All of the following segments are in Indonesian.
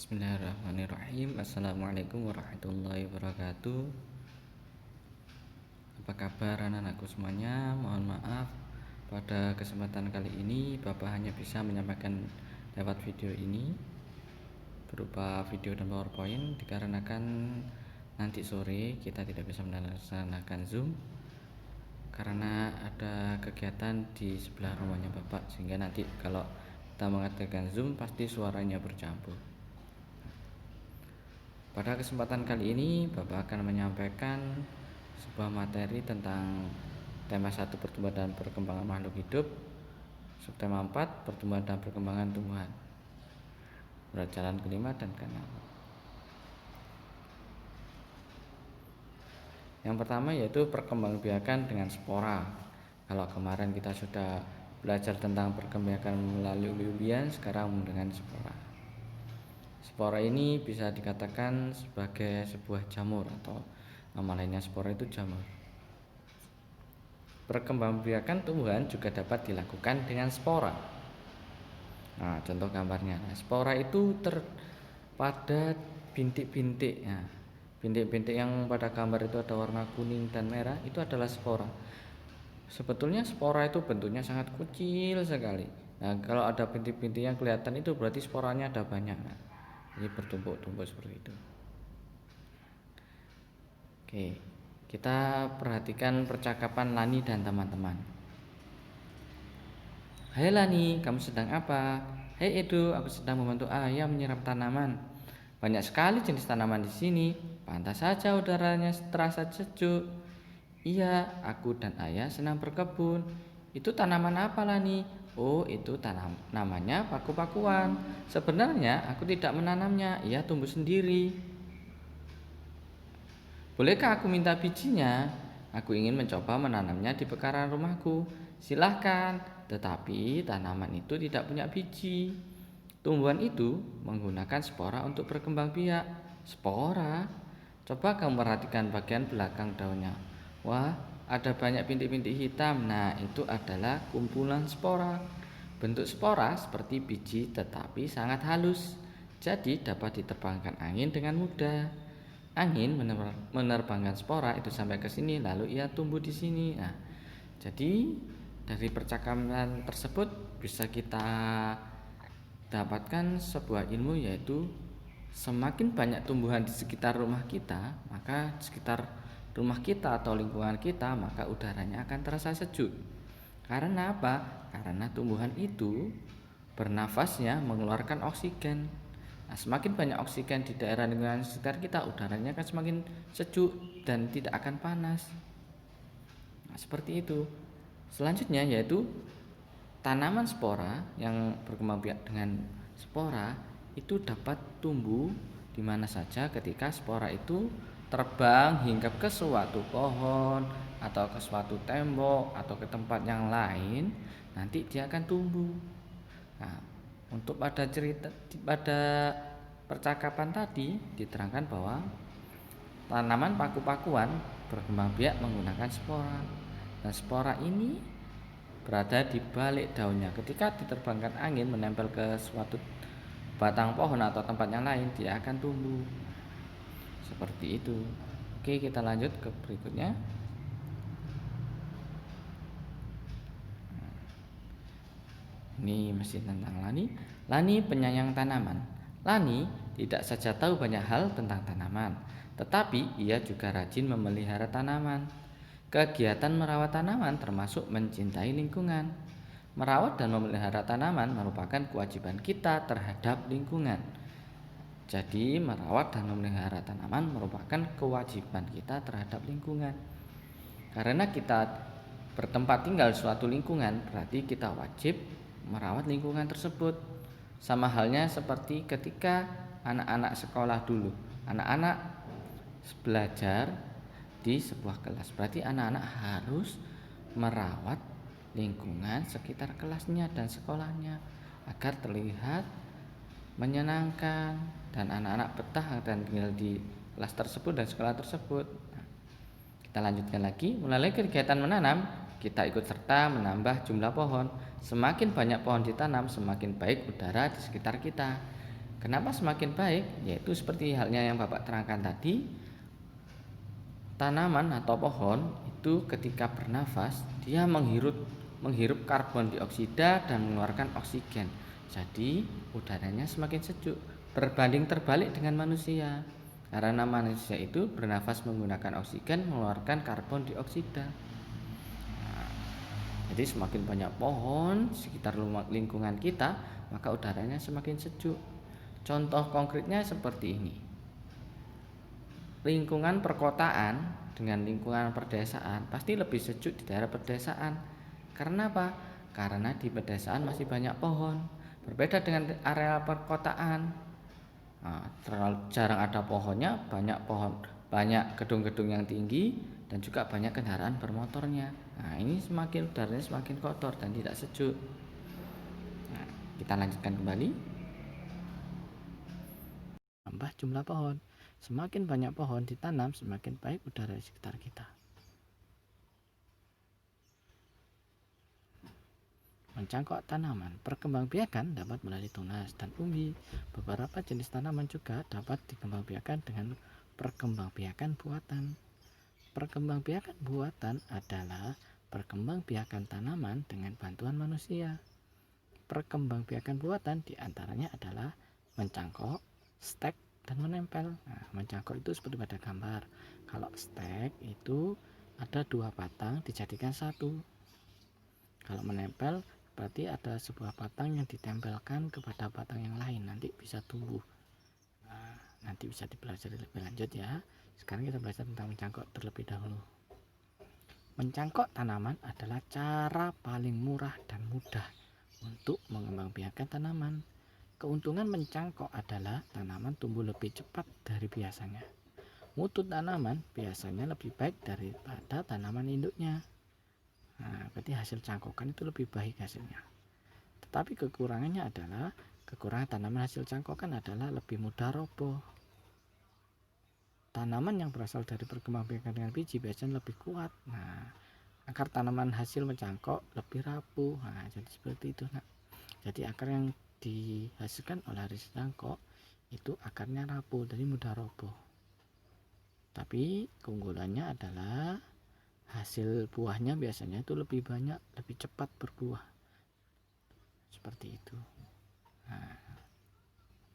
Bismillahirrahmanirrahim. Assalamualaikum warahmatullahi wabarakatuh. Apa kabar anak-anakku semuanya? Mohon maaf, pada kesempatan kali ini Bapak hanya bisa menyampaikan lewat video ini berupa video dan PowerPoint dikarenakan nanti sore kita tidak bisa melaksanakan Zoom karena ada kegiatan di sebelah rumahnya Bapak, sehingga nanti kalau kita mengadakan Zoom pasti suaranya bercampur. Pada kesempatan kali ini Bapak akan menyampaikan sebuah materi tentang tema 1 pertumbuhan dan perkembangan makhluk hidup, subtema 4 pertumbuhan dan perkembangan tumbuhan, pelajaran kelima dan keenam. Yang pertama yaitu perkembangbiakan dengan spora. Kalau kemarin kita sudah belajar tentang perkembangbiakan melalui umbi-umbian, sekarang dengan spora. Spora ini bisa dikatakan sebagai sebuah jamur, atau nama lainnya spora itu jamur. Perkembangbiakan tumbuhan juga dapat dilakukan dengan spora. Nah, contoh gambarnya. Spora itu pada bintik-bintik. Nah, bintik-bintik yang pada gambar itu ada warna kuning dan merah, itu adalah spora. Sebetulnya spora itu bentuknya sangat kecil sekali. Nah, kalau ada bintik-bintik yang kelihatan itu berarti sporanya ada banyak. Nah, ini bertumpuk-tumpuk seperti itu. Oke, kita perhatikan percakapan Lani dan teman-teman. Hai Lani, kamu sedang apa? Hei Edo, aku sedang membantu ayah menyiram tanaman. Banyak sekali jenis tanaman di sini. Pantas saja udaranya terasa sejuk. Iya, aku dan ayah senang berkebun. Itu tanaman apa Lani? Oh, itu namanya paku-pakuan. Sebenarnya aku tidak menanamnya, ia tumbuh sendiri. Bolehkah aku minta bijinya? Aku ingin mencoba menanamnya di pekarangan rumahku. Silahkan, tetapi tanaman itu tidak punya biji. Tumbuhan itu menggunakan spora untuk berkembang biak. Spora? Coba kamu perhatikan bagian belakang daunnya. Wah, ada banyak bintik-bintik hitam. Nah, itu adalah kumpulan spora. Bentuk spora seperti biji tetapi sangat halus, jadi dapat diterbangkan angin dengan mudah. Angin menerbangkan spora itu sampai ke sini, lalu ia tumbuh di sini. Nah, jadi dari percakapan tersebut bisa kita dapatkan sebuah ilmu, yaitu semakin banyak tumbuhan di sekitar rumah kita, maka di sekitar rumah kita atau lingkungan kita, maka udaranya akan terasa sejuk. Karena apa? Karena tumbuhan itu bernafasnya mengeluarkan oksigen. Nah, semakin banyak oksigen di daerah lingkungan sekitar kita, udaranya akan semakin sejuk dan tidak akan panas. Nah, seperti itu. Selanjutnya yaitu tanaman spora yang berkembang biak dengan spora itu dapat tumbuh di mana saja ketika spora itu terbang hingga ke suatu pohon atau ke suatu tembok atau ke tempat yang lain, nanti dia akan tumbuh. Nah, untuk pada percakapan tadi diterangkan bahwa tanaman paku-pakuan berkembang biak menggunakan spora. Dan spora ini berada di balik daunnya. Ketika diterbangkan angin menempel ke suatu batang pohon atau tempat yang lain, dia akan tumbuh. Seperti itu. Oke, kita lanjut ke berikutnya. Ini masih tentang Lani. Lani penyayang tanaman. Lani tidak saja tahu banyak hal tentang tanaman, tetapi ia juga rajin memelihara tanaman. Kegiatan merawat tanaman termasuk mencintai lingkungan. Merawat dan memelihara tanaman merupakan kewajiban kita terhadap lingkungan. Jadi merawat dan memelihara tanaman merupakan kewajiban kita terhadap lingkungan. Karena kita bertempat tinggal di suatu lingkungan, berarti kita wajib merawat lingkungan tersebut. Sama halnya seperti ketika anak-anak sekolah dulu. Anak-anak belajar di sebuah kelas, berarti anak-anak harus merawat lingkungan sekitar kelasnya dan sekolahnya agar terlihat menyenangkan dan anak-anak betah dan tinggal di kelas tersebut dan sekolah tersebut. Nah, kita lanjutkan lagi. Melalui kegiatan menanam, kita ikut serta menambah jumlah pohon. Semakin banyak pohon ditanam, semakin baik udara di sekitar kita. Kenapa semakin baik? Yaitu seperti halnya yang Bapak terangkan tadi, tanaman atau pohon itu ketika bernafas dia menghirup karbon dioksida dan mengeluarkan oksigen. Jadi udaranya semakin sejuk. Berbanding terbalik dengan manusia. Karena manusia itu bernafas menggunakan oksigen, mengeluarkan karbon dioksida. Jadi semakin banyak pohon sekitar lingkungan kita, maka udaranya semakin sejuk. Contoh konkretnya seperti ini. Lingkungan perkotaan dengan lingkungan pedesaan pasti lebih sejuk di daerah pedesaan. Karena apa? Karena di pedesaan masih banyak pohon. Berbeda dengan area perkotaan. Nah, terlalu jarang ada pohonnya, banyak gedung-gedung yang tinggi dan juga banyak kendaraan bermotornya. Nah, ini udaranya semakin kotor dan tidak sejuk. Nah, kita lanjutkan kembali. Tambah jumlah pohon. Semakin banyak pohon ditanam, semakin baik udara di sekitar kita. Mencangkok tanaman. Perkembangbiakan dapat melalui tunas dan umbi. Beberapa jenis tanaman juga dapat dikembangbiakan dengan perkembangbiakan buatan. Perkembangbiakan buatan adalah perkembangbiakan tanaman dengan bantuan manusia. Perkembangbiakan buatan diantaranya adalah mencangkok, stek, dan menempel. Nah, mencangkok itu seperti pada gambar. Kalau stek itu ada 2 batang dijadikan satu. Kalau menempel berarti ada sebuah batang yang ditempelkan kepada batang yang lain, nanti bisa tumbuh. Nah, nanti bisa dipelajari lebih lanjut ya. Sekarang kita belajar tentang mencangkok terlebih dahulu. Mencangkok tanaman adalah cara paling murah dan mudah untuk mengembangbiakan tanaman. Keuntungan mencangkok adalah tanaman tumbuh lebih cepat dari biasanya. Mutu tanaman biasanya lebih baik daripada tanaman induknya. Nah, berarti hasil cangkokan itu lebih baik hasilnya. Tetapi kekurangan tanaman hasil cangkokan adalah lebih mudah roboh. Tanaman yang berasal dari perkembangbiakan dengan biji biasanya lebih kuat. Nah, akar tanaman hasil mencangkok lebih rapuh. Nah, jadi seperti itu. Nah, jadi akar yang dihasilkan oleh hasil cangkok itu akarnya rapuh, jadi mudah roboh. Tapi keunggulannya adalah hasil buahnya biasanya itu lebih banyak, lebih cepat berbuah. Seperti itu. Nah,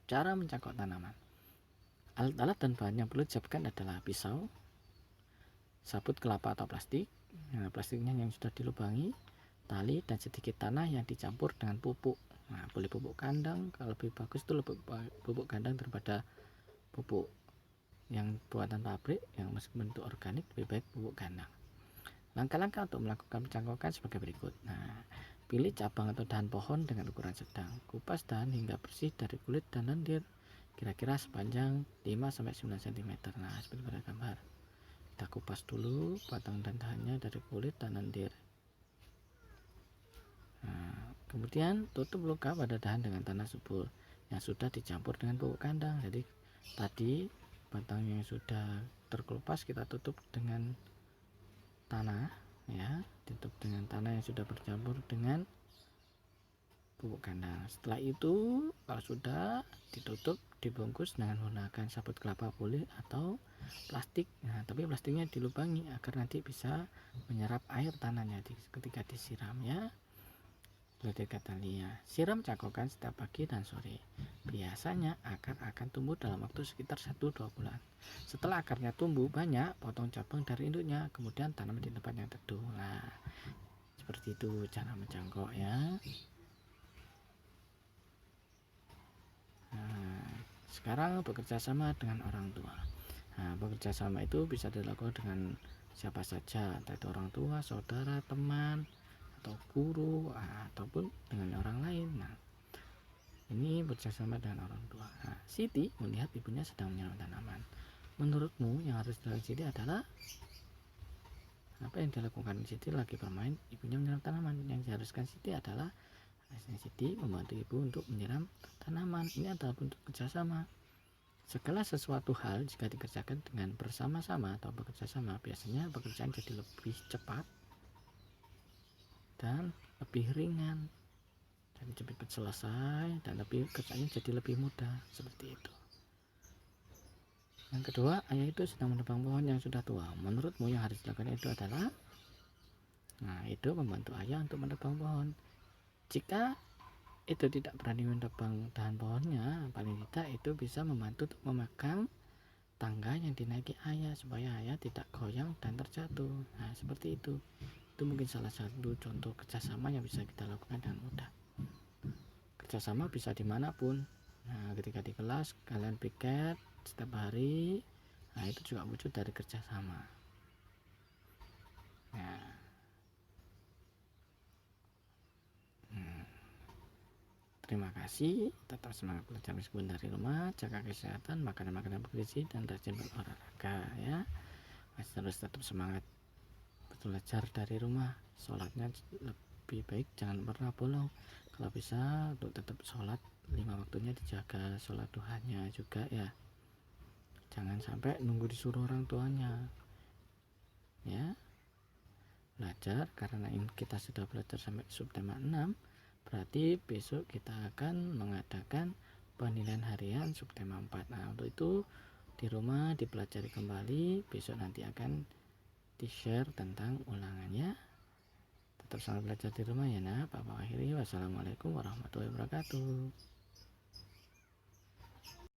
cara mencangkok tanaman. Alat-alat dan bahan yang perlu disiapkan adalah pisau, sabut kelapa atau plastik, plastiknya yang sudah dilubangi, tali, dan sedikit tanah yang dicampur dengan pupuk. Nah, boleh pupuk kandang, kalau lebih bagus itu pupuk kandang daripada pupuk yang buatan pabrik yang masih bentuk organik, lebih baik pupuk kandang. Langkah-langkah untuk melakukan pencangkokan sebagai berikut. Nah, pilih cabang atau dahan pohon dengan ukuran sedang. Kupas dahan hingga bersih dari kulit dan lendir, kira-kira sepanjang 5-9 cm. Nah, seperti pada gambar. Kita kupas dulu batang dan dahannya dari kulit dan lendir. Nah, kemudian tutup luka pada dahan dengan tanah subur yang sudah dicampur dengan pupuk kandang. Jadi tadi batang yang sudah terkelupas kita tutup dengan tanah, ya, tutup dengan tanah yang sudah bercampur dengan pupuk kandang. Setelah itu kalau sudah ditutup, dibungkus dengan menggunakan sabut kelapa boleh atau plastik. Nah, tapi plastiknya dilubangi agar nanti bisa menyerap air tanahnya ketika disiram, ya. Seperti kata Lia, siram cangkokan setiap pagi dan sore. Biasanya akar akan tumbuh dalam waktu sekitar 1-2 bulan. Setelah akarnya tumbuh banyak, potong cabang dari induknya, kemudian tanam di tempat yang teduh. Nah, seperti itu cara mencangkok, ya. Nah, sekarang bekerja sama dengan orang tua. Nah, bekerja sama itu bisa dilakukan dengan siapa saja, entah itu orang tua, saudara, teman, atau guru, ataupun dengan orang lain. Nah, ini bekerja sama dengan orang tua. Nah, Siti melihat ibunya sedang menyiram tanaman. Menurutmu yang harus dilakukan Siti adalah apa yang dilakukan? Siti lagi bermain, ibunya menyiram tanaman. Yang diharuskan Siti adalah Siti membantu ibu untuk menyiram tanaman. Ini adalah bentuk kerjasama. Segala sesuatu hal jika dikerjakan dengan bersama-sama atau bekerja sama, biasanya pekerjaan jadi lebih cepat dan lebih ringan. jadi cepat selesai dan kerjanya jadi lebih mudah, seperti itu. Yang kedua, ayah itu sedang menebang pohon yang sudah tua. Menurutmu yang harus dilakukan itu adalah, nah itu membantu ayah untuk menebang pohon. Jika itu tidak berani menebang dahan pohonnya, paling tidak itu bisa membantu untuk memegang tangga yang dinaiki ayah supaya ayah tidak goyang dan terjatuh. Nah seperti itu mungkin salah satu contoh kerjasama yang bisa kita lakukan dengan mudah. Kerjasama bisa dimanapun. Nah ketika di kelas kalian piket setiap hari, nah itu juga wujud dari kerjasama. Nah, terima kasih, tetap semangat belajar meskipun dari rumah, jaga kesehatan, makanan-makanan bergizi, dan rajin berolahraga ya. Masih terus tetap semangat belajar dari rumah. Sholatnya lebih baik jangan pernah bolong. Kalau bisa untuk tetap sholat 5 waktunya dijaga, sholat duhanya juga ya. Jangan sampai nunggu disuruh orang tuanya. Ya. Belajar karena kita sudah belajar sampai subtema 6, berarti besok kita akan mengadakan penilaian harian subtema 4. Nah, untuk itu di rumah dipelajari kembali, besok nanti akan di-share tentang ulangannya. Tetap semangat belajar di rumah ya nak. Papa akhiri, wassalamualaikum warahmatullahi wabarakatuh.